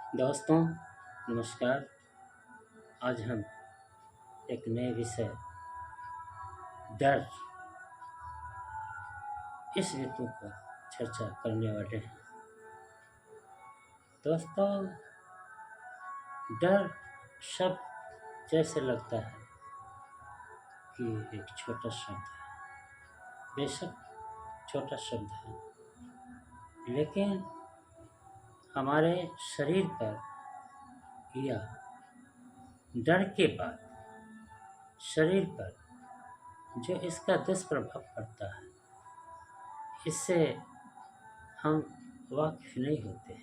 दोस्तों नमस्कार। आज हम एक नए विषय डर इस ऋतु पर चर्चा करने वाले हैं। दोस्तों, डर शब्द जैसे लगता है कि एक छोटा शब्द है। बेशक छोटा शब्द है, लेकिन हमारे शरीर पर या डर के बाद शरीर पर जो इसका दुष्प्रभाव पड़ता है, इससे हम वाकिफ नहीं होते।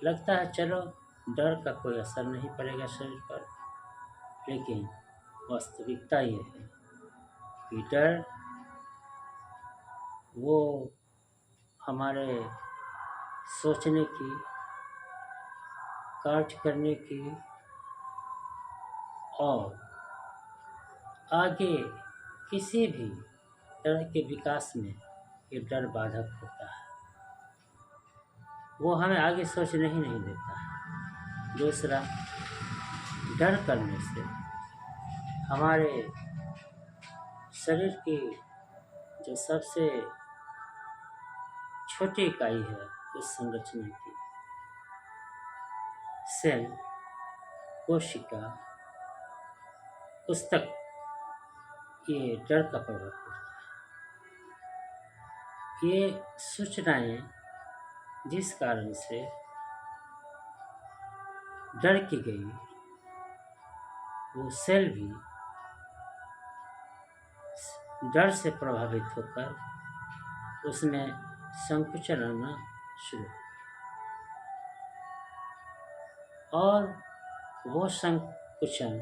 लगता है चलो डर का कोई असर नहीं पड़ेगा शरीर पर, लेकिन वास्तविकता ये है कि डर वो हमारे सोचने की, कार्य करने की और आगे किसी भी तरह के विकास में ये डर बाधक होता है। वो हमें आगे सोचने ही नहीं देता है। दूसरा, डर करने से हमारे शरीर की जो सबसे छोटी इकाई है उस संरचना की सेल, कोशिका, उस तक ये डर का प्रभाव पड़ता है। ये सूचनाएं जिस कारण से डर की गई, वो सेल भी डर से प्रभावित होकर उसमें संकुचन आना शुरू, और वो संकुचन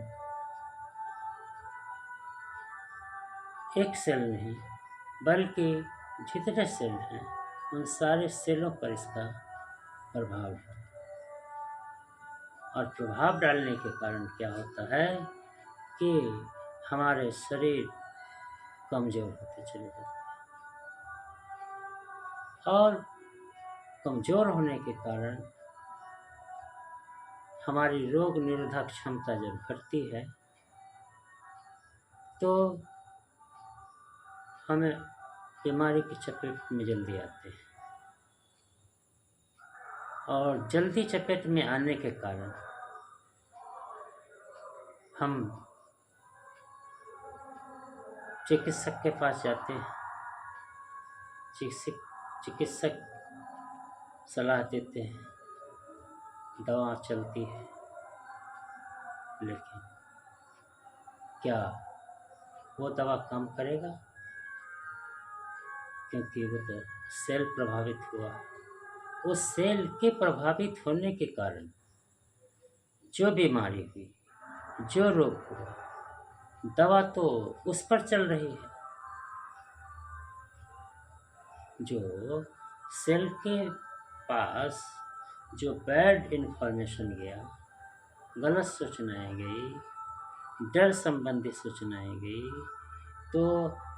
एक सेल नहीं बल्कि जितने सेल हैं उन सारे सेलों पर इसका प्रभाव है। और प्रभाव डालने के कारण क्या होता है कि हमारे शरीर कमज़ोर होते चले जाते हैं, और कमज़ोर होने के कारण हमारी रोग निरोधक क्षमता जब घटती है तो हमें बीमारी की चपेट में जल्दी आते हैं, और जल्दी चपेट में आने के कारण हम चिकित्सक के पास जाते हैं। चिकित्सक सलाह देते हैं, दवा चलती है, लेकिन क्या वो दवा काम करेगा? क्योंकि वो तो सेल प्रभावित हुआ। उस सेल के प्रभावित होने के कारण जो बीमारी हुई, जो रोग हुआ, दवा तो उस पर चल रही है। जो सेल के पास जो बैड इन्फॉर्मेशन गया, गलत सूचनाएं गई, डर संबंधी सूचनाएं गई, तो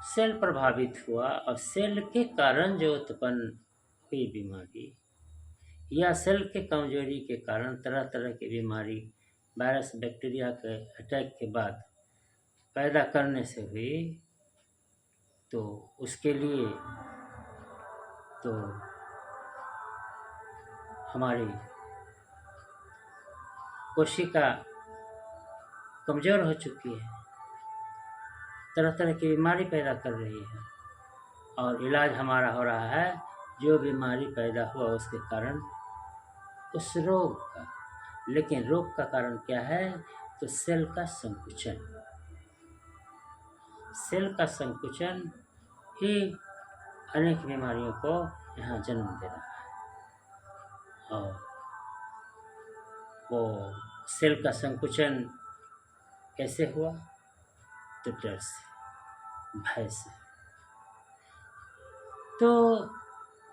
सेल प्रभावित हुआ, और सेल के कारण जो उत्पन्न हुई बीमारी या सेल के कमजोरी के कारण तरह तरह की बीमारी वायरस बैक्टीरिया के अटैक के बाद पैदा करने से हुई, तो उसके लिए तो हमारी कोशिका कमज़ोर हो चुकी है, तरह तरह की बीमारी पैदा कर रही है, और इलाज हमारा हो रहा है जो बीमारी पैदा हुआ उसके कारण उस रोग का। लेकिन रोग का कारण क्या है? तो सेल का संकुचन। सेल का संकुचन ही अनेक बीमारियों को यहाँ जन्म दे रहा है। और वो सेल का संकुचन कैसे हुआ? तो डर से, भय से। तो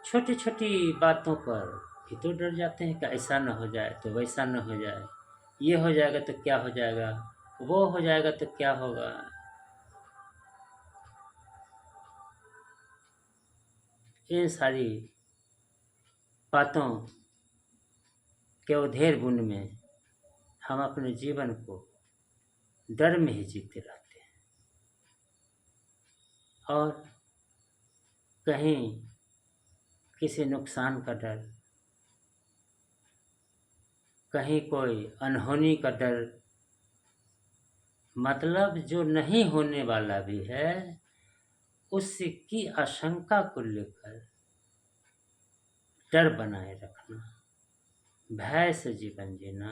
छोटी छोटी बातों पर भी तो डर जाते हैं कि ऐसा न हो जाए तो वैसा न हो जाए, ये हो जाएगा तो क्या हो जाएगा, वो हो जाएगा तो क्या होगा। इन सारी बातों के उधेड़ बुन में हम अपने जीवन को डर में ही जीते रहते हैं और कहीं किसी नुकसान का डर, कहीं कोई अनहोनी का डर, मतलब जो नहीं होने वाला भी है उसकी आशंका को लेकर डर बनाए रखना, भय से जीवन जीना,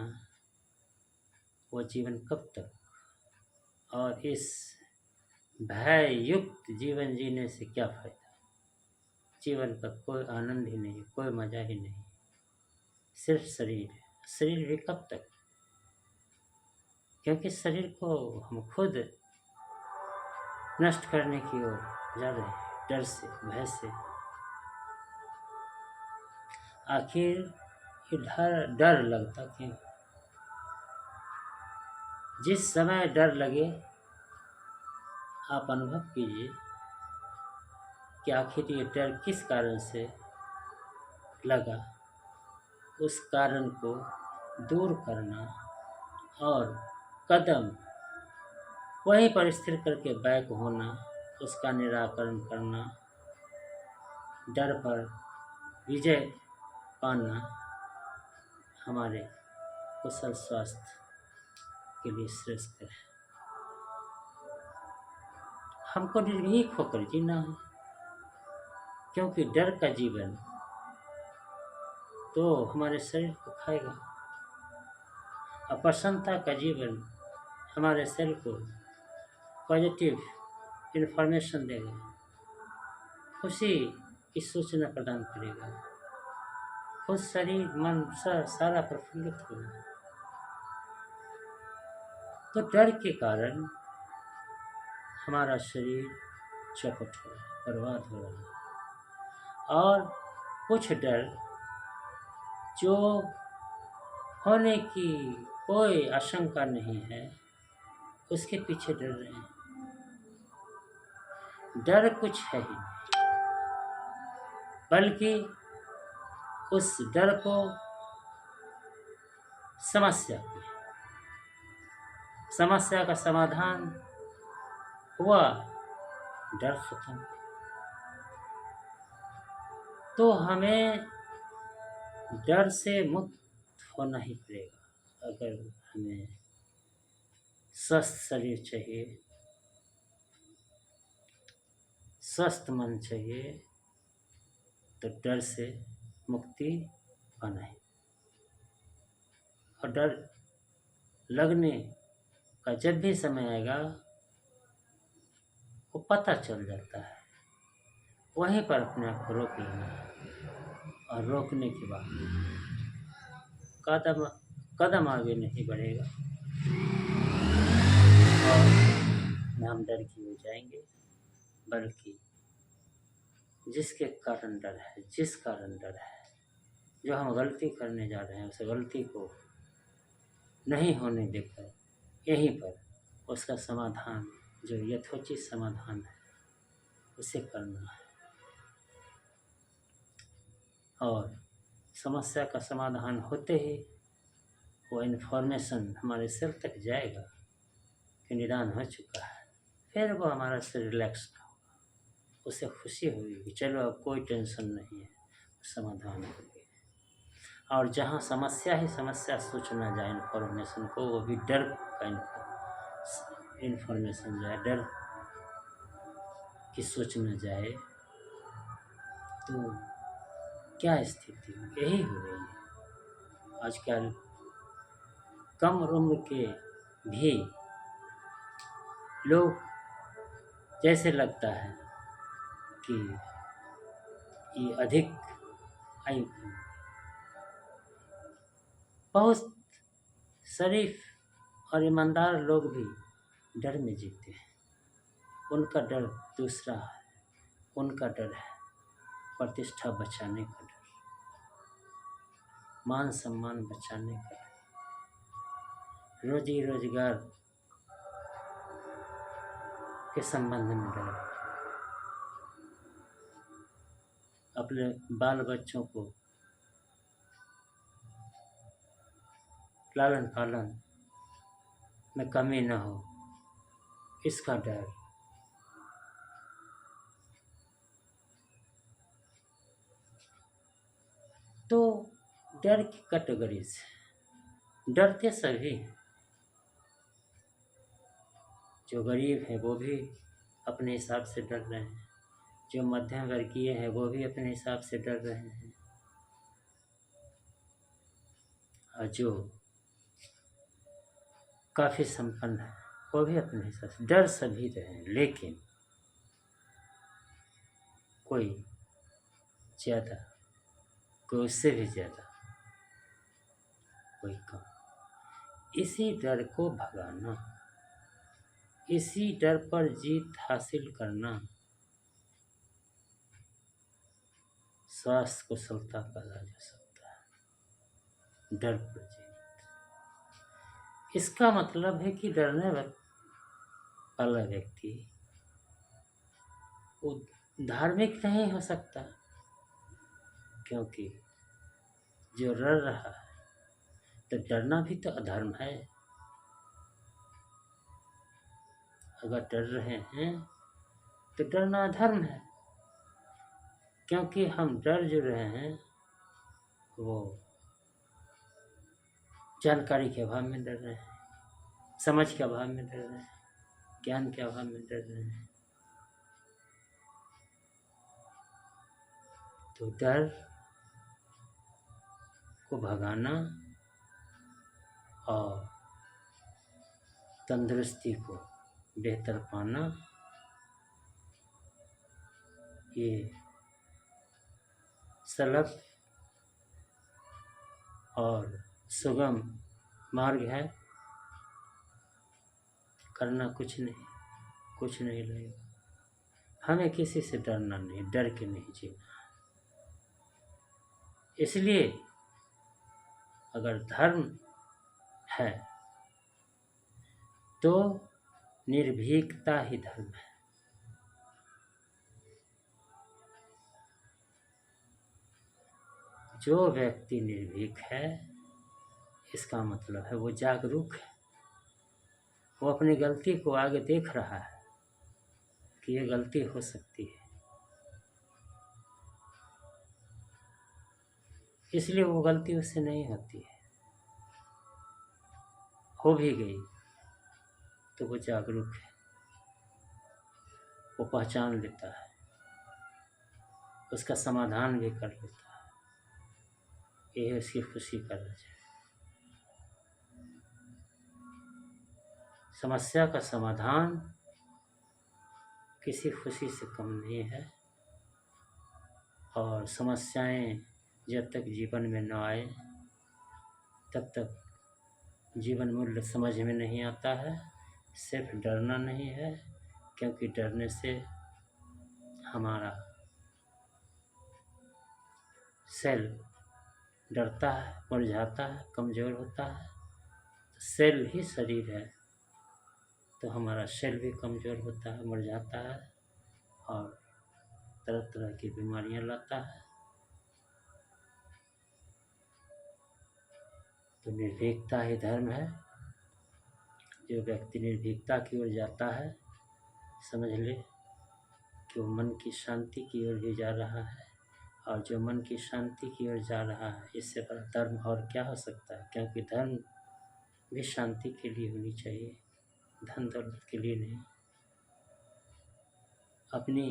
वो जीवन कब तक? और इस भय युक्त जीवन जीने से क्या फायदा? जीवन का कोई आनंद ही नहीं, कोई मजा ही नहीं, सिर्फ शरीर भी कब तक? क्योंकि शरीर को हम खुद नष्ट करने की ओर जा रहे हैं, डर से, भय से। आखिर ये डर लगता क्यों? जिस समय डर लगे आप अनुभव कीजिए कि आखिर ये डर किस कारण से लगा, उस कारण को दूर करना और कदम वहीं पर स्थिर करके बैक होना, उसका निराकरण करना, डर पर विजय पाना हमारे कुशल स्वास्थ्य के लिए श्रेष्ठ है। हमको निर्भीक होकर जीना है, क्योंकि डर का जीवन तो हमारे शरीर को खाएगा, अप्रसन्नता का जीवन हमारे शरीर को पॉजिटिव इन्फॉर्मेशन देगा, खुशी की सूचना प्रदान करेगा, खुद शरीर मन सारा प्रफुल्लित होगा। तो डर के कारण हमारा शरीर चौपट हो रहा है, बर्बाद हो रहा है, और कुछ डर जो होने की कोई आशंका नहीं है उसके पीछे डर रहे हैं। डर कुछ है ही नहीं, बल्कि उस डर को समस्या का समाधान हुआ, डर खत्म। तो हमें डर से मुक्त होना ही पड़ेगा। अगर हमें स्वस्थ शरीर चाहिए, स्वस्थ मन चाहिए, तो डर से मुक्ति पाना है। और डर लगने का जब भी समय आएगा वो पता चल जाता है, वहीं पर अपने आप को रोक लेना है, और रोकने के बाद कदम आगे नहीं बढ़ेगा और न हम डर की ओर जाएंगे, बल्कि जिसके कारण डर है, जिस कारण डर है, जो हम गलती करने जा रहे हैं, उस गलती को नहीं होने देकर यहीं पर उसका समाधान, जो यथोचित समाधान है, उसे करना है। और समस्या का समाधान होते ही वो इन्फॉर्मेशन हमारे सिर तक जाएगा कि निदान हो चुका है, फिर वो हमारा सिर रिलैक्स होगा, उसे खुशी होगी कि चलो अब कोई टेंशन नहीं है, समाधान हो गया। और जहाँ समस्या ही समस्या सूचना जाए इन्फॉर्मेशन को, वो भी डर का इन्फॉर्मेशन जाए, डर की सूचना जाए, तो क्या स्थिति यही हो रही है। आजकल कम उम्र के भी लोग, जैसे लगता है कि ये अधिक आयु, बहुत शरीफ और ईमानदार लोग भी डर में जीते हैं। उनका डर दूसरा है, उनका डर है प्रतिष्ठा बचाने का डर, मान सम्मान बचाने का डर, रोजी रोजगार के संबंध में डर, अपने बाल बच्चों को लालन पालन में कमी न हो, इसका डर। तो डर की कैटेगरीज, डरते सभी हैं। जो गरीब हैं वो भी अपने हिसाब से डर रहे हैं, जो मध्यम वर्गीय हैं वो भी अपने हिसाब से डर रहे हैं, और जो काफ़ी संपन्न है वो भी अपने हिसाब से डर सभी रहे हैं। लेकिन कोई ज़्यादा, कोई उससे भी ज़्यादा, कोई कम। इसी डर को भगाना, इसी डर पर जीत हासिल करना स्वास्थ्य कुशलता कहा जा सकता है। डर पर जीत, इसका मतलब है कि डरने वाला व्यक्ति वो धार्मिक नहीं हो सकता, क्योंकि जो डर रहा है तो डरना भी तो अधर्म है। अगर डर रहे हैं तो डरना अधर्म है, क्योंकि हम डर जो रहे हैं वो जानकारी के अभाव में डर रहे हैं, समझ के अभाव में डर रहे हैं, ज्ञान के अभाव में डर रहे हैं। तो डर को भगाना और तंदुरुस्ती को बेहतर पाना, ये सरल और सुगम मार्ग है। करना कुछ नहीं लगेगा। हमें किसी से डरना नहीं, डर के नहीं जीना। इसलिए अगर धर्म है तो निर्भीकता ही धर्म है। जो व्यक्ति निर्भीक है, इसका मतलब है वो जागरूक है, वो अपनी गलती को आगे देख रहा है कि ये गलती हो सकती है, इसलिए वो गलती उससे नहीं होती है। हो भी गई तो वो जागरूक है, वो पहचान लेता है, उसका समाधान भी कर लेता है। यही उसकी खुशी का राज है। समस्या का समाधान किसी खुशी से कम नहीं है, और समस्याएं जब तक जीवन में न आए तब तक जीवन मूल्य समझ में नहीं आता है। सिर्फ डरना नहीं है, क्योंकि डरने से हमारा सेल डरता है, मुरझाता है, कमज़ोर होता है। तो सेल ही शरीर है, तो हमारा सेल भी कमज़ोर होता है, मुरझाता है, और तरह तरह की बीमारियां लाता है। तो निर्भीकता ही धर्म है। जो व्यक्ति निर्भीकता की ओर जाता है, समझ ले कि वो मन की शांति की ओर भी जा रहा है, और जो मन की शांति की ओर जा रहा है, इससे बड़ा धर्म और क्या हो सकता है। क्योंकि धर्म भी शांति के लिए होनी चाहिए, धन दौलत के लिए नहीं। अपनी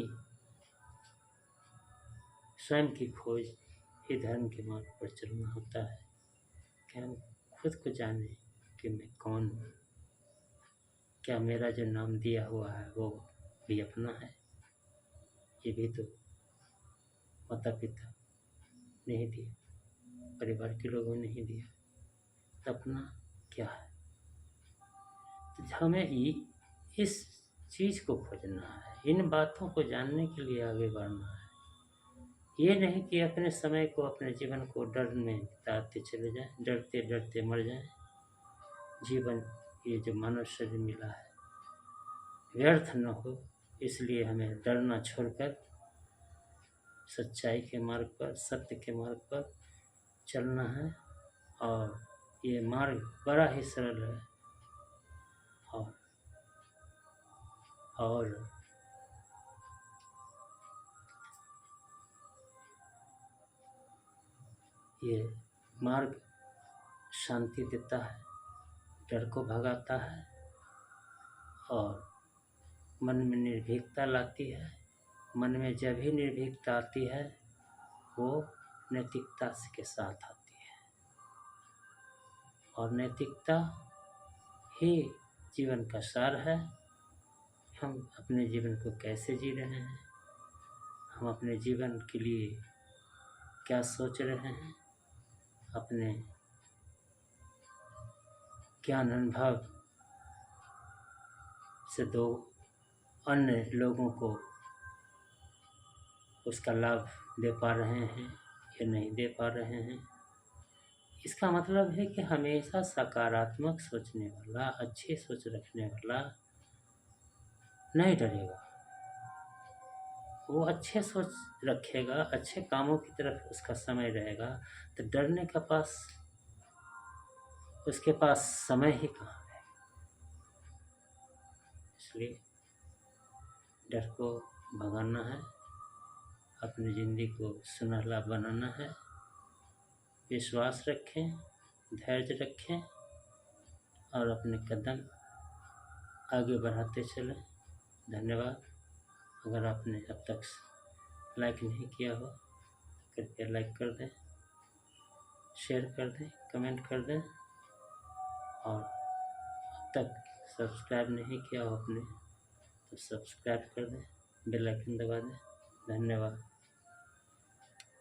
स्वयं की खोज ही धर्म के मार्ग पर चलना होता है, कि हम खुद को जाने कि मैं कौन हूँ, क्या मेरा जो नाम दिया हुआ है वो भी अपना है। ये भी तो माता पिता नहीं दिया, परिवार के लोगों ने नहीं दिया, तो अपना क्या है। तो हमें इस चीज़ को खोजना है, इन बातों को जानने के लिए आगे बढ़ना है। ये नहीं कि अपने समय को, अपने जीवन को डर में बिताते चले जाएं, डरते डरते मर जाएं। जीवन ये जो मानव शरीर मिला है व्यर्थ न हो, इसलिए हमें डरना छोड़कर सच्चाई के मार्ग पर, सत्य के मार्ग पर चलना है, और ये मार्ग बड़ा ही सरल है और और ये मार्ग शांति देता है, डर को भगाता है और मन में निर्भीकता लाती है। मन में जब भी निर्भीकता आती है वो नैतिकता के साथ आती है और नैतिकता ही जीवन का सार है। हम अपने जीवन को कैसे जी रहे हैं, हम अपने जीवन के लिए क्या सोच रहे हैं, अपने ज्ञान अनुभव से दो अन्य लोगों को उसका लाभ दे पा रहे हैं या नहीं दे पा रहे हैं। इसका मतलब है कि हमेशा सकारात्मक सोचने वाला, अच्छी सोच रखने वाला नहीं डरेगा। वो अच्छे सोच रखेगा, अच्छे कामों की तरफ उसका समय रहेगा, तो डरने का उसके पास समय ही कहाँ है। इसलिए डर को भगाना है, अपनी ज़िंदगी को सुनहला बनाना है। विश्वास रखें, धैर्य रखें और अपने कदम आगे बढ़ाते चलें। धन्यवाद। अगर आपने अब तक लाइक नहीं किया हो तो कृपया लाइक कर दें, शेयर कर दें, कमेंट कर दें और अब तक सब्सक्राइब नहीं किया हो आपने तो सब्सक्राइब कर दें, बेल आइकन दबा दें। धन्यवाद।